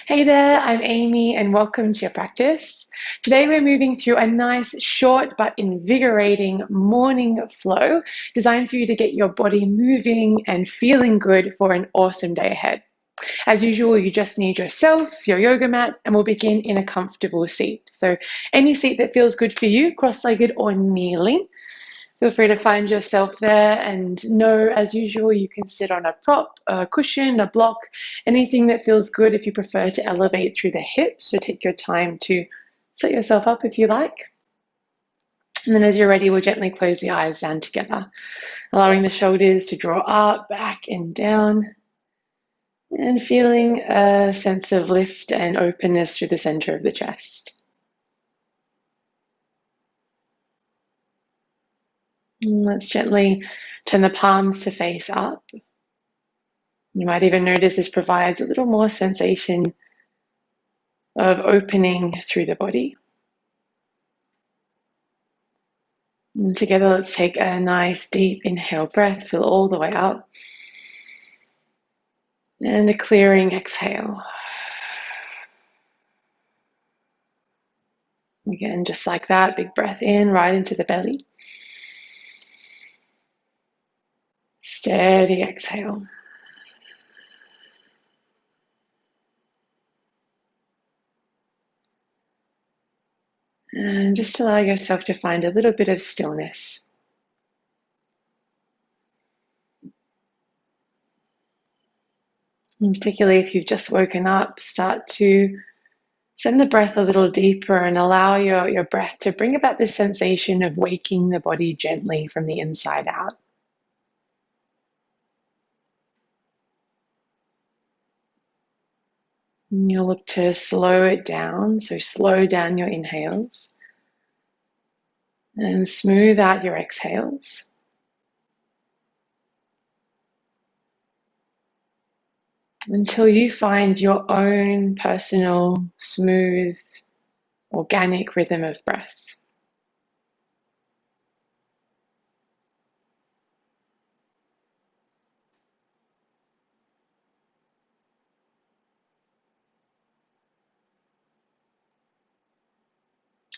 Hey there, I'm Amy and welcome to your practice. Today we're moving through a nice, short but invigorating morning flow designed for you to get your body moving and feeling good for an awesome day ahead. As usual, you just need yourself, your yoga mat, and we'll begin in a comfortable seat. So any seat that feels good for you, cross-legged or kneeling. Feel free to find yourself there and know, as usual, you can sit on a prop, a cushion, a block, anything that feels good if you prefer to elevate through the hips. So take your time to set yourself up if you like. And then as you're ready, we'll gently close the eyes down together, allowing the shoulders to draw up, back and down, and feeling a sense of lift and openness through the center of the chest. And let's gently turn the palms to face up. You might even notice this provides a little more sensation of opening through the body. And together, let's take a nice deep inhale breath, fill all the way up. And a clearing exhale. Again, just like that, big breath in, right into the belly. Steady exhale. And just allow yourself to find a little bit of stillness. And particularly if you've just woken up, start to send the breath a little deeper and allow your breath to bring about this sensation of waking the body gently from the inside out. And you'll look to slow it down, so slow down your inhales and smooth out your exhales. Until you find your own personal, smooth, organic rhythm of breath.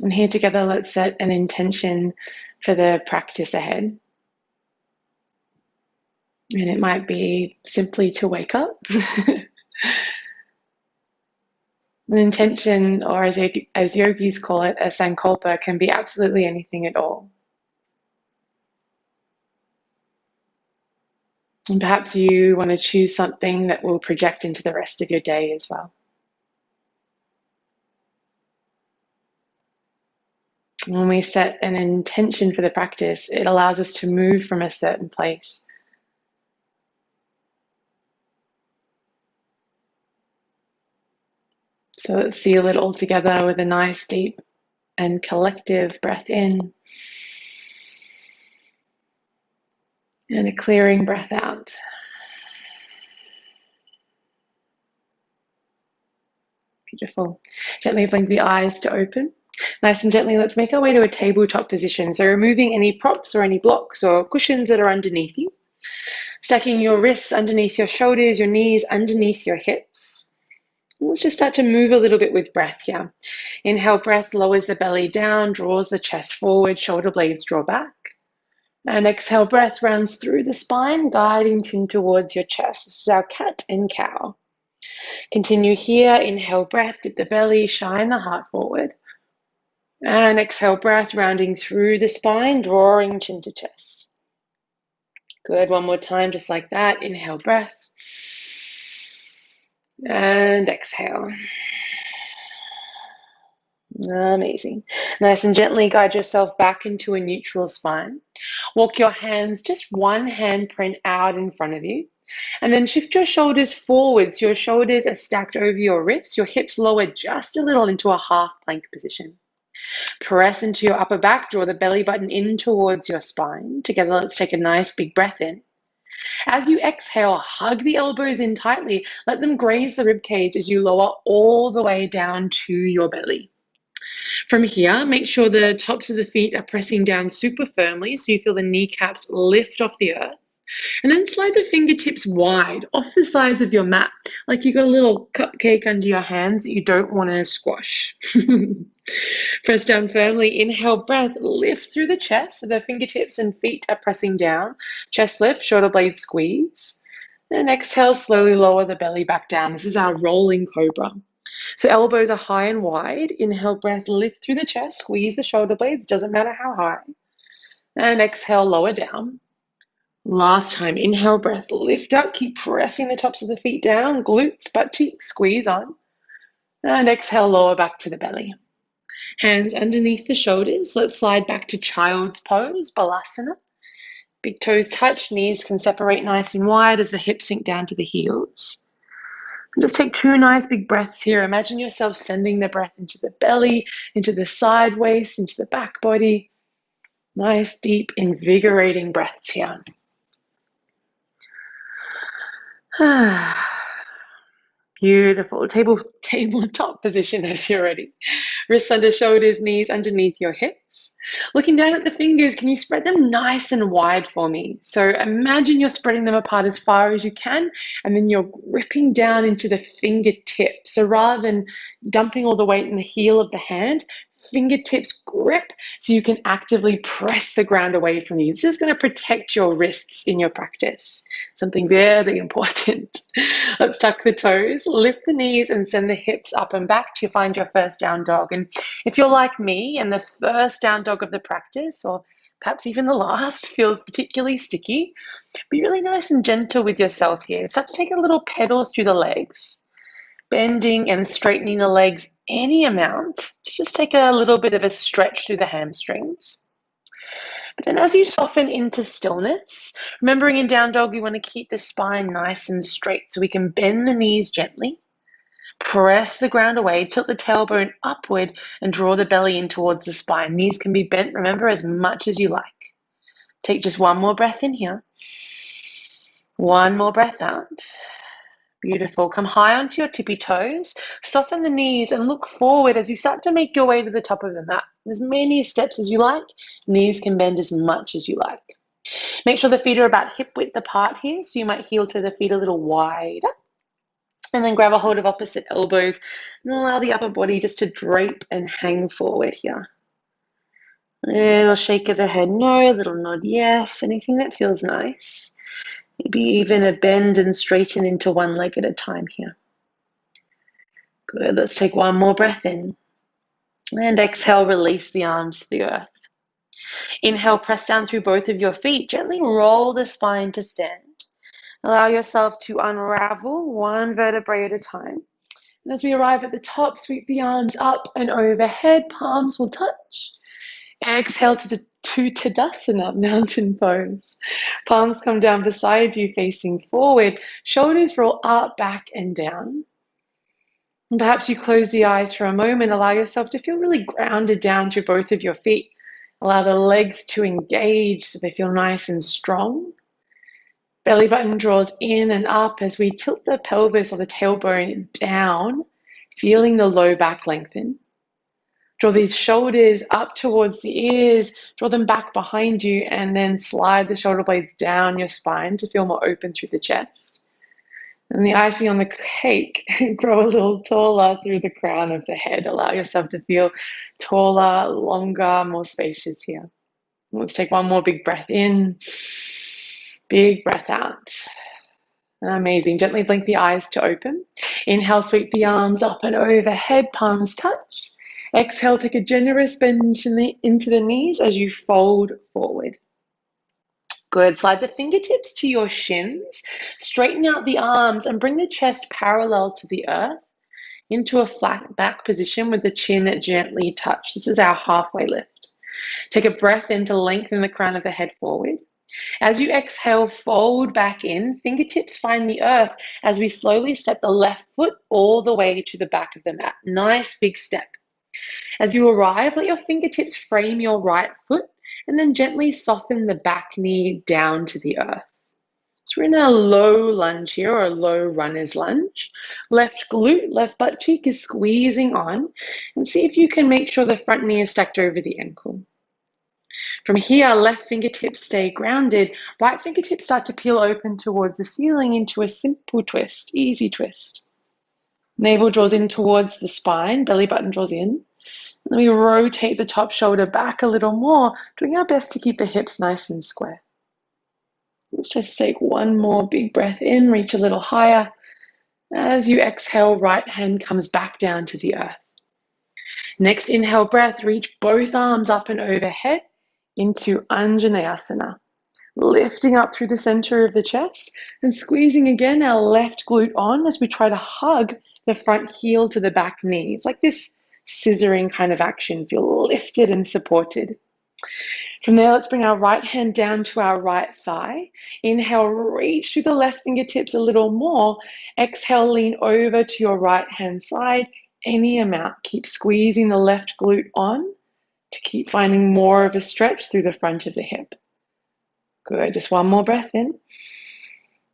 And here together, let's set an intention for the practice ahead. And it might be simply to wake up. An intention, or as yogis call it, a sankalpa, can be absolutely anything at all. And perhaps you want to choose something that will project into the rest of your day as well. When we set an intention for the practice, it allows us to move from a certain place. So let's seal it all together with a nice, deep, and collective breath in. And a clearing breath out. Beautiful. Gently blink the eyes to open. Nice and gently, let's make our way to a tabletop position. So removing any props or any blocks or cushions that are underneath you. Stacking your wrists underneath your shoulders, your knees underneath your hips. Let's just start to move a little bit with breath here. Inhale, breath lowers the belly down, draws the chest forward, shoulder blades draw back. And exhale, breath rounds through the spine, guiding chin towards your chest. This is our cat and cow. Continue here, inhale, breath, dip the belly, shine the heart forward. And exhale, breath, rounding through the spine, drawing chin to chest. Good, one more time, just like that. Inhale, breath. And exhale. Amazing. Nice and gently guide yourself back into a neutral spine. Walk your hands, just one handprint out in front of you. And then shift your shoulders forwards. Your shoulders are stacked over your wrists. Your hips lower just a little into a half plank position. Press into your upper back. Draw the belly button in towards your spine. Together, let's take a nice big breath in. As you exhale, hug the elbows in tightly. Let them graze the ribcage as you lower all the way down to your belly. From here, make sure the tops of the feet are pressing down super firmly so you feel the kneecaps lift off the earth. And then slide the fingertips wide off the sides of your mat, like you got a little cupcake under your hands that you don't want to squash. Press down firmly. Inhale, breath, lift through the chest so the fingertips and feet are pressing down. Chest lift, shoulder blade squeeze. And exhale, slowly lower the belly back down. This is our rolling cobra. So elbows are high and wide. Inhale, breath, lift through the chest, squeeze the shoulder blades, doesn't matter how high. And exhale, lower down. Last time, inhale, breath, lift up, keep pressing the tops of the feet down, glutes, butt cheeks, squeeze on. And exhale, lower back to the belly. Hands underneath the shoulders. Let's slide back to child's pose, balasana. Big toes touch, knees can separate nice and wide as the hips sink down to the heels. Just take 2 nice big breaths here. Imagine yourself sending the breath into the belly, into the side waist, into the back body. Nice, deep, invigorating breaths here. Beautiful. Tabletop position as you're ready. Wrists under shoulders, knees underneath your hips. Looking down at the fingers, can you spread them nice and wide for me? So imagine you're spreading them apart as far as you can, and then you're gripping down into the fingertips. So rather than dumping all the weight in the heel of the hand, fingertips grip so you can actively press the ground away from you. This is going to protect your wrists in your practice. Something very important. Let's tuck the toes, lift the knees, and send the hips up and back till you find your first down dog. And if you're like me and the first down dog of the practice, or perhaps even the last, feels particularly sticky, be really nice and gentle with yourself here. Start to take a little pedal through the legs, bending and straightening the legs any amount to just take a little bit of a stretch through the hamstrings. But then as you soften into stillness, remembering in down dog, you want to keep the spine nice and straight so we can bend the knees gently, press the ground away, tilt the tailbone upward and draw the belly in towards the spine. Knees can be bent, remember, as much as you like. Take just one more breath in here. One more breath out. Beautiful. Come high onto your tippy toes, soften the knees and look forward as you start to make your way to the top of the mat. As many steps as you like, knees can bend as much as you like. Make sure the feet are about hip width apart here, so you might heel to the feet a little wider. And then grab a hold of opposite elbows and allow the upper body just to drape and hang forward here. A little shake of the head, no, a little nod, yes, anything that feels nice. Maybe even a bend and straighten into one leg at a time here. Good, let's take one more breath in. And exhale, release the arms to the earth. Inhale, press down through both of your feet. Gently roll the spine to stand. Allow yourself to unravel one vertebrae at a time. And as we arrive at the top, sweep the arms up and overhead. Palms will touch. Exhale to Tadasana, mountain pose. Palms come down beside you, facing forward. Shoulders roll up, back, and down. And perhaps you close the eyes for a moment. Allow yourself to feel really grounded down through both of your feet. Allow the legs to engage so they feel nice and strong. Belly button draws in and up as we tilt the pelvis or the tailbone down, feeling the low back lengthen. Draw these shoulders up towards the ears, draw them back behind you, and then slide the shoulder blades down your spine to feel more open through the chest. And the icing on the cake, grow a little taller through the crown of the head. Allow yourself to feel taller, longer, more spacious here. Let's take one more big breath in, big breath out. Amazing. Gently blink the eyes to open. Inhale, sweep the arms up and overhead, palms touch. Exhale, take a generous bend into the knees as you fold forward. Good. Slide the fingertips to your shins. Straighten out the arms and bring the chest parallel to the earth into a flat back position with the chin gently touched. This is our halfway lift. Take a breath in to lengthen the crown of the head forward. As you exhale, fold back in. Fingertips find the earth as we slowly step the left foot all the way to the back of the mat. Nice big step. As you arrive, let your fingertips frame your right foot and then gently soften the back knee down to the earth. So we're in a low lunge here, or a low runner's lunge. Left glute, left butt cheek is squeezing on, and see if you can make sure the front knee is stacked over the ankle. From here, left fingertips stay grounded. Right fingertips start to peel open towards the ceiling into a simple twist, easy twist. Navel draws in towards the spine, belly button draws in. Then we rotate the top shoulder back a little more, doing our best to keep the hips nice and square. Let's just take one more big breath in, reach a little higher. As you exhale, right hand comes back down to the earth. Next inhale breath, reach both arms up and overhead into Anjaneyasana. Lifting up through the center of the chest and squeezing again our left glute on as we try to hug the front heel to the back knee. It's like this scissoring kind of action. Feel lifted and supported. From there, let's bring our right hand down to our right thigh. Inhale, reach through the left fingertips a little more. Exhale, lean over to your right hand side. Any amount. Keep squeezing the left glute on to keep finding more of a stretch through the front of the hip. Good. Just one more breath in.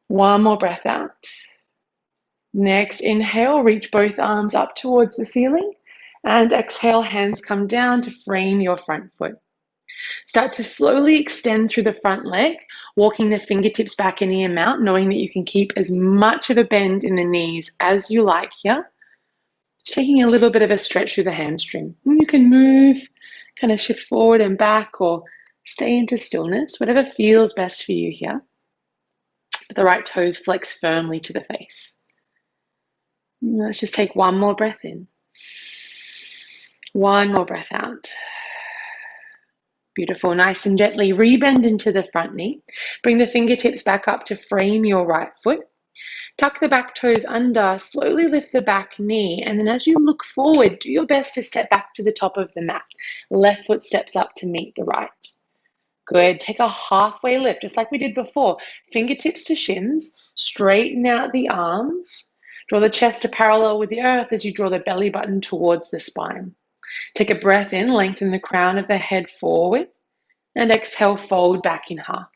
One more breath out. Next, inhale, reach both arms up towards the ceiling. And exhale, hands come down to frame your front foot. Start to slowly extend through the front leg, walking the fingertips back any amount, knowing that you can keep as much of a bend in the knees as you like here. Just taking a little bit of a stretch through the hamstring. And you can move, kind of shift forward and back or stay into stillness, whatever feels best for you here. The right toes flex firmly to the face. And let's just take one more breath in. One more breath out. Beautiful. Nice and gently rebend into the front knee. Bring the fingertips back up to frame your right foot. Tuck the back toes under, slowly lift the back knee, and then as you look forward, do your best to step back to the top of the mat. Left foot steps up to meet the right. Good. Take a halfway lift, just like we did before. Fingertips to shins, straighten out the arms. Draw the chest to parallel with the earth as you draw the belly button towards the spine. Take a breath in, lengthen the crown of the head forward, and exhale, fold back in half.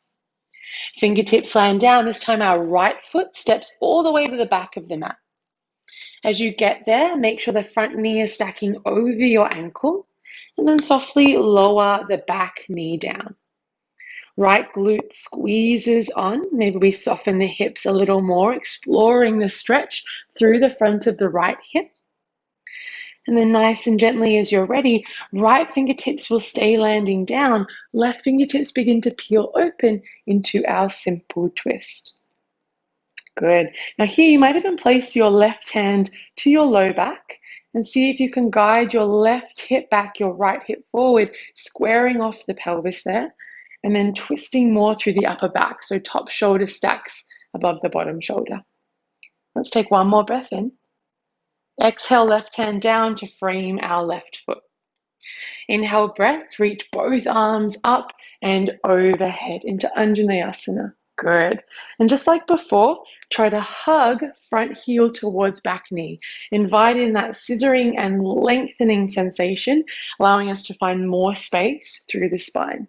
Fingertips land down. This time our right foot steps all the way to the back of the mat. As you get there, make sure the front knee is stacking over your ankle, and then softly lower the back knee down. Right glute squeezes on. Maybe we soften the hips a little more, exploring the stretch through the front of the right hip. And then nice and gently as you're ready, right fingertips will stay landing down. Left fingertips begin to peel open into our simple twist. Good. Now here you might even place your left hand to your low back and see if you can guide your left hip back, your right hip forward, squaring off the pelvis there, and then twisting more through the upper back. So top shoulder stacks above the bottom shoulder. Let's take one more breath in. Exhale, left hand down to frame our left foot. Inhale, breath, reach both arms up and overhead into Anjaneyasana. Good. And just like before, try to hug front heel towards back knee. Invite in that scissoring and lengthening sensation, allowing us to find more space through the spine.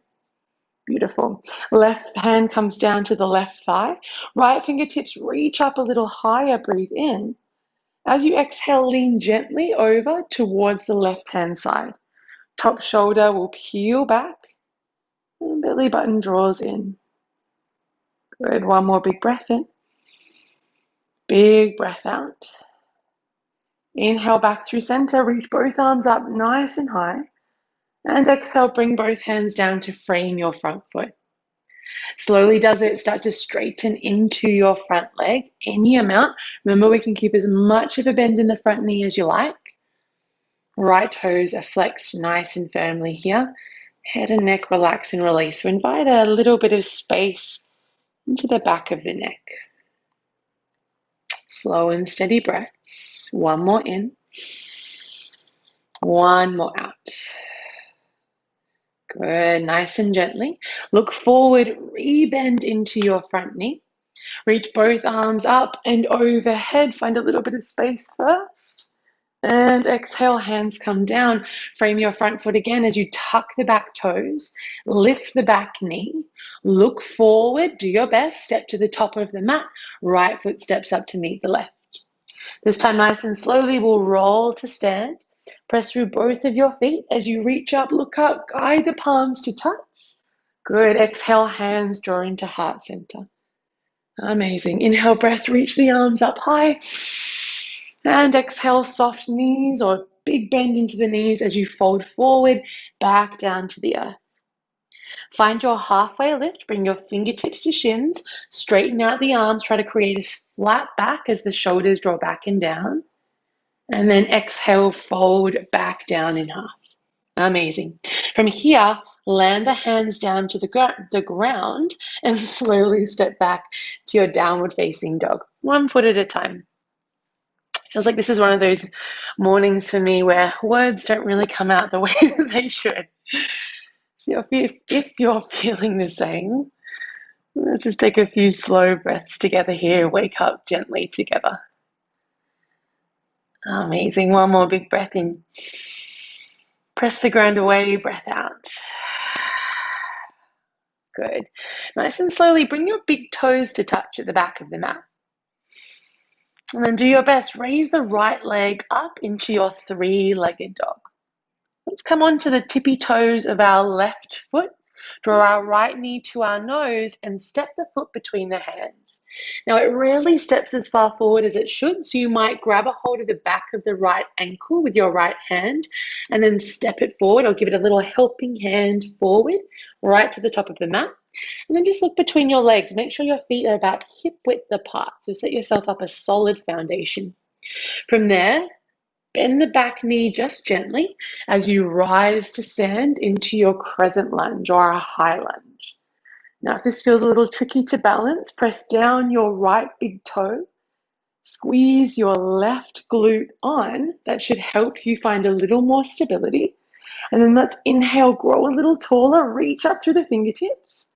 Beautiful. Left hand comes down to the left thigh. Right fingertips reach up a little higher, breathe in. As you exhale, lean gently over towards the left-hand side. Top shoulder will peel back and belly button draws in. Good. One more big breath in. Big breath out. Inhale back through center. Reach both arms up nice and high. And exhale, bring both hands down to frame your front foot. Slowly does it start to straighten into your front leg, any amount. Remember, we can keep as much of a bend in the front knee as you like. Right toes are flexed nice and firmly here. Head and neck relax and release. So invite a little bit of space into the back of the neck. Slow and steady breaths. One more in. One more out. Good, nice and gently. Look forward, rebend into your front knee. Reach both arms up and overhead. Find a little bit of space first. And exhale, hands come down. Frame your front foot again as you tuck the back toes. Lift the back knee. Look forward, do your best. Step to the top of the mat. Right foot steps up to meet the left. This time, nice and slowly, we'll roll to stand. Press through both of your feet as you reach up, look up, guide the palms to touch. Good. Exhale, hands draw into heart center. Amazing. Inhale, breath, reach the arms up high. And exhale, soft knees or big bend into the knees as you fold forward, back down to the earth. Find your halfway lift, bring your fingertips to shins, straighten out the arms, try to create a flat back as the shoulders draw back and down. And then exhale, fold back down in half. Amazing. From here, land the hands down to the ground and slowly step back to your downward facing dog, 1 foot at a time. Feels like this is one of those mornings for me where words don't really come out the way that they should. So if you're feeling the same, let's just take a few slow breaths together here. Wake up gently together. Amazing. One more big breath in. Press the ground away, breath out. Good. Nice and slowly bring your big toes to touch at the back of the mat. And then do your best. Raise the right leg up into your 3-legged dog. Let's come onto the tippy toes of our left foot. Draw our right knee to our nose and step the foot between the hands. Now, it rarely steps as far forward as it should, so you might grab a hold of the back of the right ankle with your right hand and then step it forward or give it a little helping hand forward right to the top of the mat. And then just look between your legs. Make sure your feet are about hip width apart, so set yourself up a solid foundation. From there, bend the back knee just gently as you rise to stand into your crescent lunge or a high lunge. Now, if this feels a little tricky to balance, press down your right big toe, squeeze your left glute on. That should help you find a little more stability. And then let's inhale, grow a little taller, reach up through the fingertips.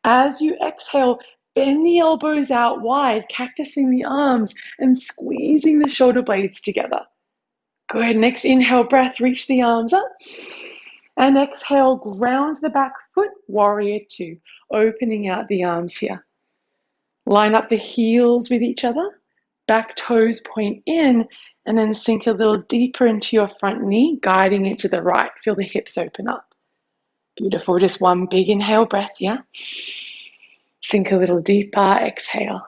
As you exhale, bend the elbows out wide, cactusing the arms and squeezing the shoulder blades together. Good. Next inhale, breath, reach the arms up. And exhale, ground the back foot, warrior 2, opening out the arms here. Line up the heels with each other, back toes point in, and then sink a little deeper into your front knee, guiding it to the right. Feel the hips open up. Beautiful. Just one big inhale, breath, yeah. Sink a little deeper, exhale.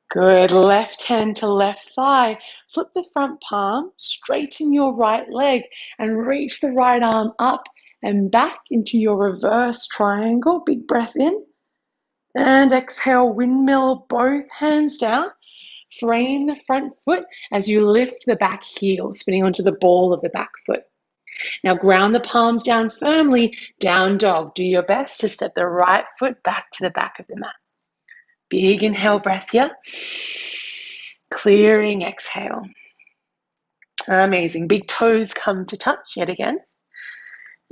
Good. Left hand to left thigh. Flip the front palm, straighten your right leg, and reach the right arm up and back into your reverse triangle. Big breath in. And exhale, windmill both hands down. Frame the front foot as you lift the back heel, spinning onto the ball of the back foot. Now ground the palms down firmly, down dog. Do your best to step the right foot back to the back of the mat. Big inhale, breath here. Clearing exhale. Amazing. Big toes come to touch yet again.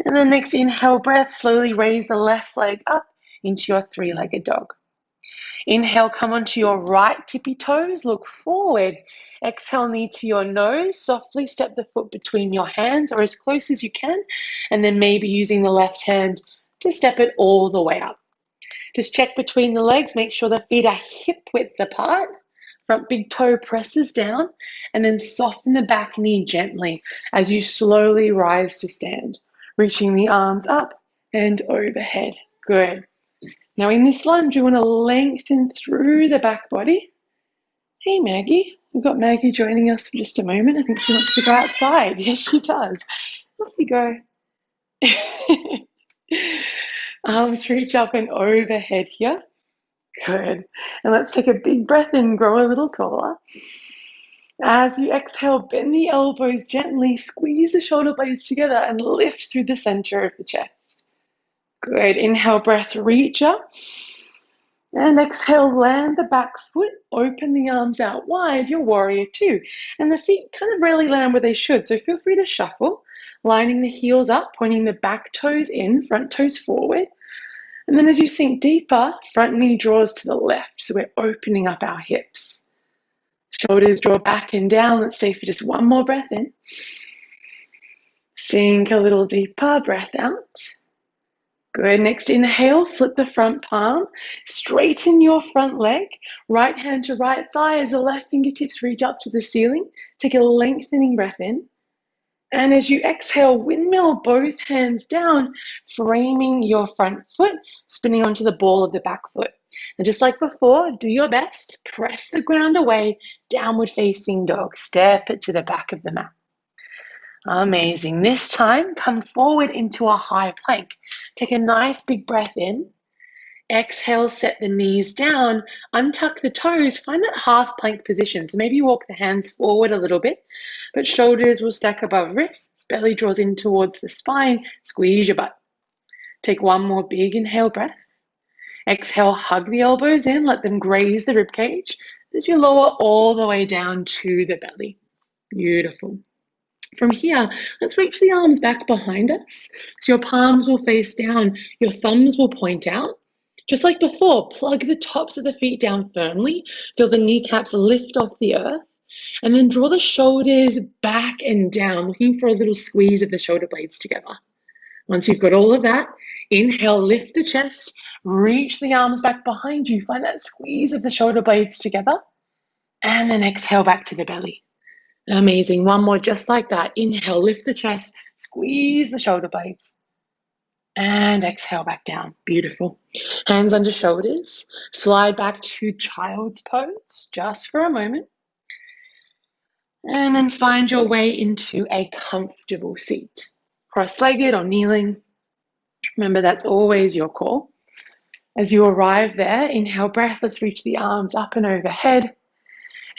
And then next inhale, breath, slowly raise the left leg up into your 3-legged dog. Inhale, come onto your right tippy toes, look forward. Exhale, knee to your nose, softly step the foot between your hands or as close as you can, and then maybe using the left hand to step it all the way up. Just check between the legs, make sure the feet are hip width apart. Front big toe presses down, and then soften the back knee gently as you slowly rise to stand, reaching the arms up and overhead. Good. Now in this lunge, you want to lengthen through the back body. Hey Maggie, we've got Maggie joining us for just a moment. I think she wants to go outside. Yes, she does. Off you go. Arms reach up and overhead here. Good. And let's take a big breath in, grow a little taller. As you exhale, bend the elbows gently, squeeze the shoulder blades together and lift through the center of the chest. Good. Inhale, breath, reach up. And exhale, land the back foot, open the arms out wide, your warrior 2. And the feet kind of rarely land where they should, so feel free to shuffle, lining the heels up, pointing the back toes in, front toes forward. And then as you sink deeper, front knee draws to the left, so we're opening up our hips. Shoulders draw back and down. Let's stay for just one more breath in. Sink a little deeper, breath out. Good. Next inhale, flip the front palm, straighten your front leg, right hand to right thigh as the left fingertips reach up to the ceiling. Take a lengthening breath in. And as you exhale, windmill both hands down, framing your front foot, spinning onto the ball of the back foot. And just like before, do your best, press the ground away, downward facing dog, step it to the back of the mat. Amazing. This time, come forward into a high plank. Take a nice big breath in. Exhale, set the knees down, untuck the toes, find that half plank position. So maybe you walk the hands forward a little bit, but shoulders will stack above wrists, belly draws in towards the spine, squeeze your butt. Take one more big inhale breath. Exhale, hug the elbows in, let them graze the rib cage as you lower all the way down to the belly. Beautiful. From here, let's reach the arms back behind us. So your palms will face down, your thumbs will point out. Just like before, plug the tops of the feet down firmly, feel the kneecaps lift off the earth, and then draw the shoulders back and down, looking for a little squeeze of the shoulder blades together. Once you've got all of that, inhale, lift the chest, reach the arms back behind you, find that squeeze of the shoulder blades together, and then exhale back to the belly. Amazing. One more just like that. Inhale, lift the chest, squeeze the shoulder blades, and exhale back down. Beautiful. Hands under shoulders. Slide back to child's pose just for a moment. And then find your way into a comfortable seat. Cross-legged or kneeling. Remember, that's always your call. As you arrive there, inhale breath. Let's reach the arms up and overhead.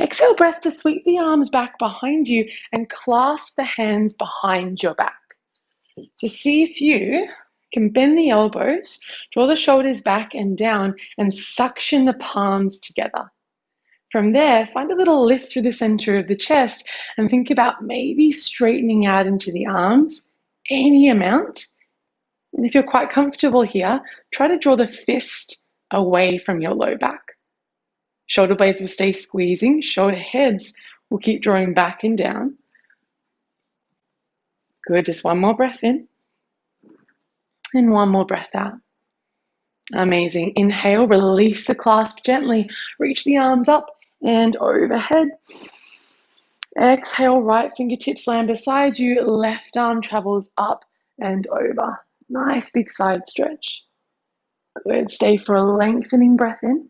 Exhale breath to sweep the arms back behind you and clasp the hands behind your back. So see if you can bend the elbows, draw the shoulders back and down, and suction the palms together. From there, find a little lift through the center of the chest and think about maybe straightening out into the arms, any amount. And if you're quite comfortable here, try to draw the fist away from your low back. Shoulder blades will stay squeezing, shoulder heads will keep drawing back and down. Good, just one more breath in. And one more breath out. Amazing. Inhale, release the clasp gently. Reach the arms up and overhead. Exhale, right fingertips land beside you. Left arm travels up and over. Nice big side stretch. Good. Stay for a lengthening breath in.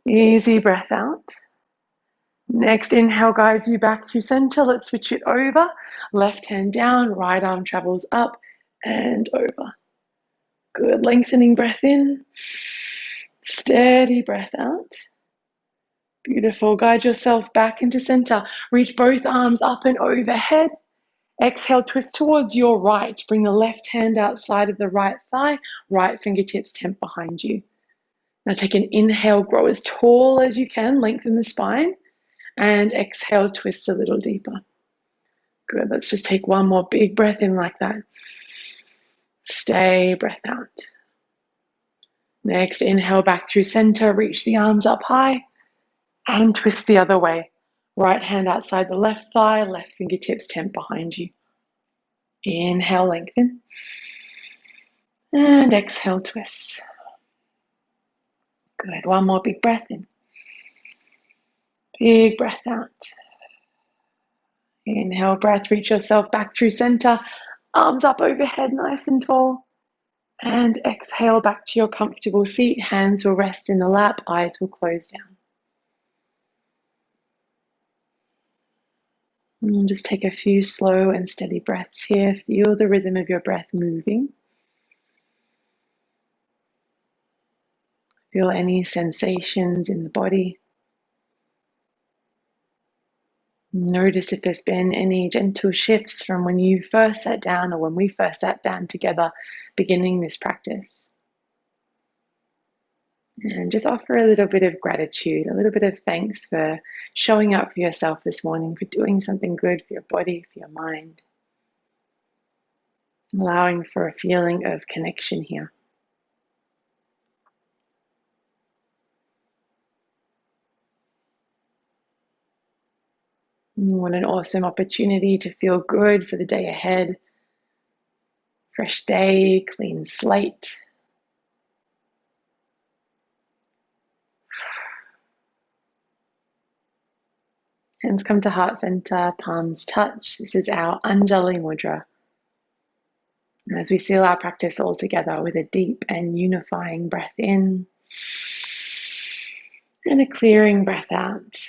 Easy breath out. Next inhale guides you back through center. Let's switch it over. Left hand down, right arm travels up and over. Good, lengthening breath in. Steady breath out. Beautiful, guide yourself back into center. Reach both arms up and overhead. Exhale, twist towards your right. Bring the left hand outside of the right thigh. Right fingertips temp behind you. Now take an inhale, grow as tall as you can, lengthen the spine. And exhale, twist a little deeper. Good, let's just take one more big breath in like that. Stay, breath out. Next, inhale back through center, reach the arms up high, and twist the other way. Right hand outside the left thigh, left fingertips temp behind you. Inhale, lengthen. And exhale, twist. Good, one more big breath in. Big breath out. Inhale, breath, reach yourself back through center, arms up overhead, nice and tall. And exhale back to your comfortable seat. Hands will rest in the lap, eyes will close down. And just take a few slow and steady breaths here. Feel the rhythm of your breath moving. Feel any sensations in the body. Notice if there's been any gentle shifts from when you first sat down or when we first sat down together beginning this practice. And just offer a little bit of gratitude, a little bit of thanks for showing up for yourself this morning, for doing something good for your body, for your mind. Allowing for a feeling of connection here. What an awesome opportunity to feel good for the day ahead. Fresh day, clean slate. Hands come to heart center, palms touch. This is our Anjali Mudra. As we seal our practice all together with a deep and unifying breath in and a clearing breath out.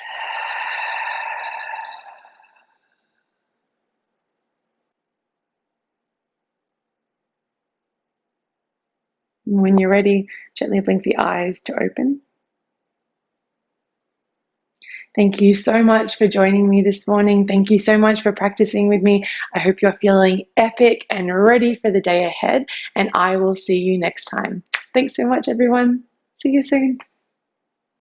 When you're ready, gently blink the eyes to open. Thank you so much for joining me this morning. Thank you so much for practicing with me. I hope you're feeling epic and ready for the day ahead, and I will see you next time. Thanks so much, everyone. See you soon.